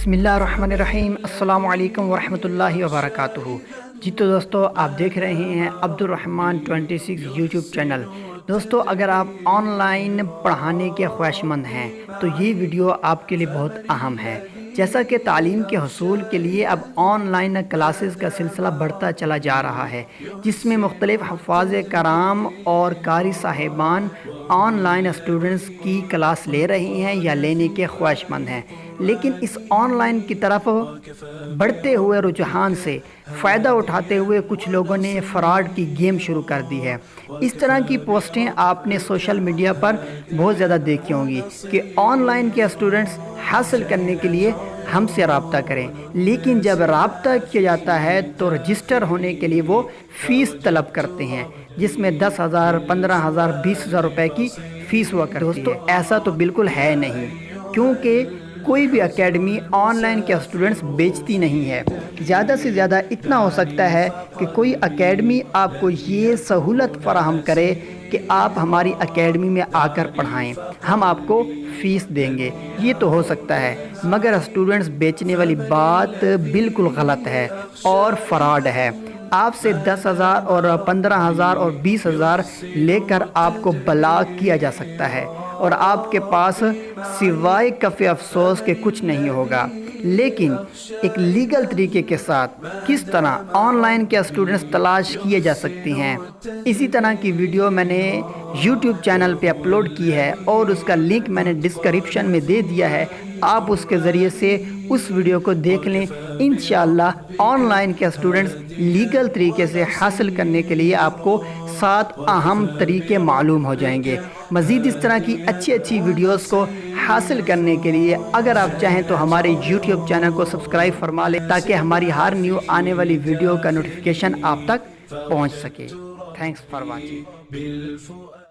बिस्मिल्लाहिर्रहमानिर्रहीम। अस्सलाम वालेकुम वरहमतुल्लाहि वबरकातुहू। जी तो दोस्तों, आप देख रहे हैं अब्दुर्रहमान 26 यूट्यूब चैनल। दोस्तों, अगर आप ऑनलाइन पढ़ाने के ख्वाहिशमंद हैं तो ये वीडियो आपके लिए बहुत अहम है। जैसा कि तालीम के हसूल के लिए अब ऑनलाइन क्लासेस का सिलसिला बढ़ता चला जा रहा है, जिसमें मुख्तलिफ़ हफ़ाज़ कराम और कारी साहिबान ऑनलाइन स्टूडेंट्स की क्लास ले रही हैं या लेने के ख्वाहिशमंद हैं। लेकिन इस ऑनलाइन की तरफ बढ़ते हुए रुझान से फ़ायदा उठाते हुए कुछ लोगों ने फ्रॉड की गेम शुरू कर दी है। इस तरह की पोस्टें आपने सोशल मीडिया पर बहुत ज़्यादा देखी होंगी कि ऑनलाइन के स्टूडेंट्स हासिल करने के लिए हमसे रब्ता करें, लेकिन जब रब्ता किया जाता है तो रजिस्टर होने के लिए वो फ़ीस तलब करते हैं, जिसमें 10,000, 15,000, 20,000 रुपए की फ़ीस हुआ करती है। दोस्तों, ऐसा तो बिल्कुल है नहीं, क्योंकि कोई भी एकेडमी ऑनलाइन के स्टूडेंट्स बेचती नहीं है। ज़्यादा से ज़्यादा इतना हो सकता है कि कोई एकेडमी आपको ये सहूलत फराहम करे कि आप हमारी एकेडमी में आकर पढ़ाएं, हम आपको फ़ीस देंगे। ये तो हो सकता है, मगर स्टूडेंट्स बेचने वाली बात बिल्कुल गलत है और फ्रॉड है। आपसे 10,000 और 15,000 और 20,000 लेकर आपको ब्लॉक किया जा सकता है और आपके पास सिवाय कफ़े अफसोस के कुछ नहीं होगा। लेकिन एक लीगल तरीके के साथ किस तरह ऑनलाइन के स्टूडेंट्स तलाश किए जा सकते हैं, इसी तरह की वीडियो मैंने यूट्यूब चैनल पे अपलोड की है और उसका लिंक मैंने डिस्क्रिप्शन में दे दिया है। आप उसके ज़रिए से उस वीडियो को देख लें। इंशाअल्लाह ऑनलाइन के स्टूडेंट्स लीगल तरीके से हासिल करने के लिए आपको 7 अहम तरीके मालूम हो जाएंगे। मज़ीद इस तरह की अच्छी वीडियोस को हासिल करने के लिए अगर आप चाहें तो हमारे यूट्यूब चैनल को सब्सक्राइब फरमा लें, ताकि हमारी हर न्यू आने वाली वीडियो का नोटिफिकेशन आप तक पहुंच सके। Thanks for watching.